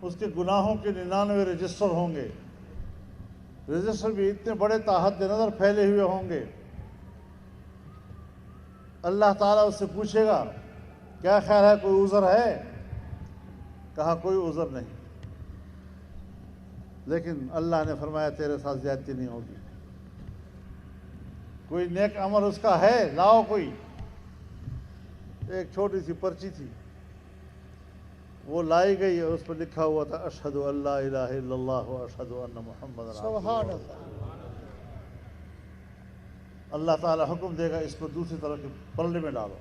اس کے گناہوں کے 99 رجسٹر ہوں گے. رجسٹر بھی اتنے بڑے تاحد نظر پھیلے ہوئے ہوں گے. اللہ تعالیٰ اس سے پوچھے گا کیا خیال ہے کوئی عذر ہے؟ کہا کوئی عذر نہیں. لیکن اللہ نے فرمایا تیرے ساتھ زیادتی نہیں ہوگی. کوئی نیک عمل اس کا ہے؟ لاؤ کوئی. ایک چھوٹی سی پرچی تھی، وہ لائی گئی اور اس پر لکھا ہوا تھا اشہد ان لا الہ الا اللہ و اشہد ان محمد رسول اللہ. سبحان اللہ. اللہ تعالیٰ حکم دے گا اس کو دوسری طرف کے پلڑے میں ڈالو.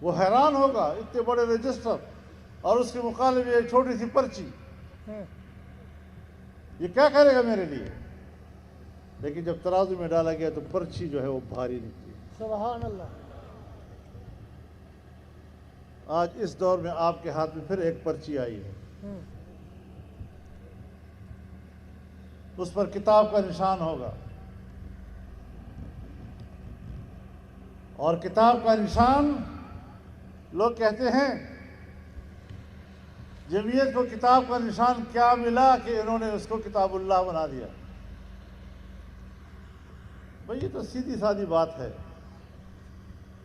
وہ حیران ہوگا اتنے بڑے رجسٹر اور اس کے مقابلے میں ایک چھوٹی سی پرچی، یہ کیا کرے گا میرے لیے؟ لیکن جب ترازو میں ڈالا گیا تو پرچی جو ہے وہ بھاری نکلی. سبحان اللہ. آج اس دور میں آپ کے ہاتھ میں پھر ایک پرچی آئی ہے. اس پر کتاب کا نشان ہوگا، اور کتاب کا نشان لوگ کہتے ہیں جمعیت کو کتاب کا نشان کیا ملا کہ انہوں نے اس کو کتاب اللہ بنا دیا. بھئی یہ تو سیدھی سادی بات ہے.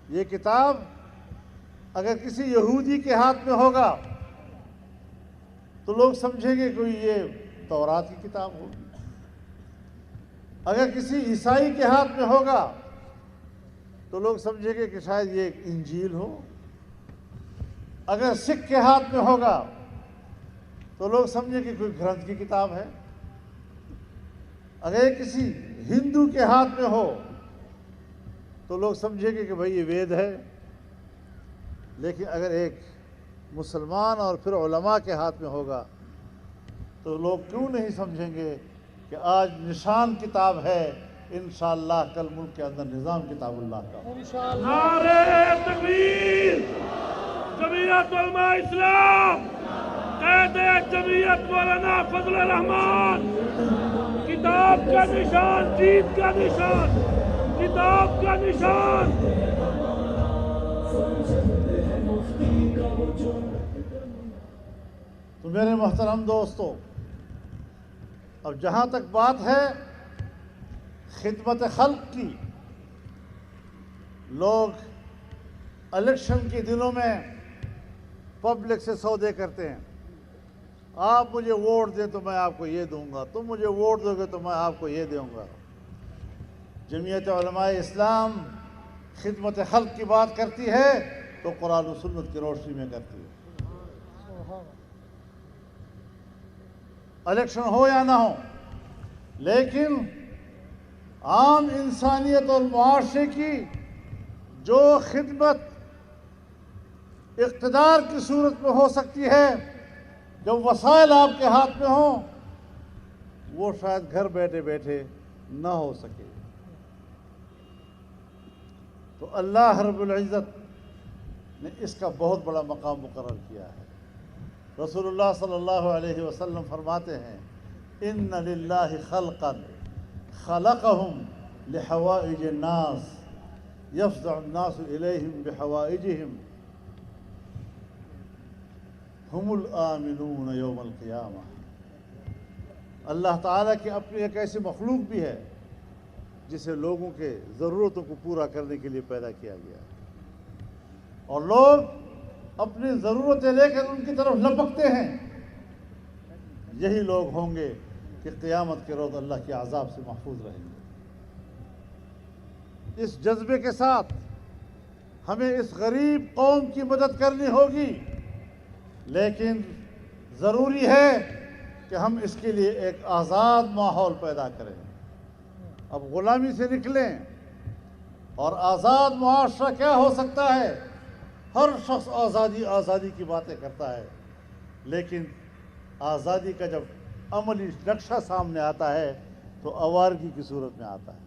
یہ کتاب اگر کسی یہودی کے ہاتھ میں ہوگا تو لوگ سمجھیں گے کوئی یہ تورات کی کتاب ہوگی. اگر کسی عیسائی کے ہاتھ میں ہوگا تو لوگ سمجھیں گے کہ شاید یہ ایک انجیل ہو. اگر سکھ کے ہاتھ میں ہوگا تو لوگ سمجھیں کہ کوئی گرنتھ کی کتاب ہے. اگر کسی ہندو کے ہاتھ میں ہو تو لوگ سمجھیں گے کہ بھئی یہ وید ہے. لیکن اگر ایک مسلمان اور پھر علماء کے ہاتھ میں ہوگا تو لوگ کیوں نہیں سمجھیں گے کہ آج نشان کتاب ہے، انشاءاللہ کل ملک کے اندر نظام کتاب اللہ کا. انشاءاللہ. نعرہ تکبیر. جمعیت علماء اسلام، قائد جمعیت مولانا فضل الرحمان. کتاب کا نشان، جیت کا نشان، کتاب کا نشان. تو میرے محترم دوستو، اب جہاں تک بات ہے خدمت خلق کی، لوگ الیکشن کے دنوں میں پبلک سے سودے کرتے ہیں. آپ مجھے ووٹ دیں تو میں آپ کو یہ دوں گا، تم مجھے ووٹ دو گے تو میں آپ کو یہ دوں گا. جمعیت علماء اسلام خدمت خلق کی بات کرتی ہے تو قرآن و سنت کی روشنی میں کرتی ہے. الیکشن ہو یا نہ ہو، لیکن عام انسانیت اور معاشرے کی جو خدمت اقتدار کی صورت میں ہو سکتی ہے، جب وسائل آپ کے ہاتھ میں ہوں، وہ شاید گھر بیٹھے بیٹھے نہ ہو سکے. تو اللہ رب العزت نے اس کا بہت بڑا مقام مقرر کیا ہے. رسول اللہ صلی اللہ علیہ وسلم فرماتے ہیں ان للہ خلقا خلقهم لحوائج الناس یفزع الناس الیہم بحوائجہم ہم الآمنون یوم القیامہ. اللہ تعالیٰ کی اپنی ایک ایسی مخلوق بھی ہے جسے لوگوں کے ضرورتوں کو پورا کرنے کے لیے پیدا کیا گیا ہے، اور لوگ اپنی ضرورتیں لے کر ان کی طرف لپکتے ہیں. یہی لوگ ہوں گے کہ قیامت کے روز اللہ کے عذاب سے محفوظ رہیں گے. اس جذبے کے ساتھ ہمیں اس غریب قوم کی مدد کرنی ہوگی، لیکن ضروری ہے کہ ہم اس کے لیے ایک آزاد ماحول پیدا کریں. اب غلامی سے نکلیں، اور آزاد معاشرہ کیا ہو سکتا ہے؟ ہر شخص آزادی آزادی کی باتیں کرتا ہے، لیکن آزادی کا جب عملی نقشہ سامنے آتا ہے تو آوارگی کی صورت میں آتا ہے.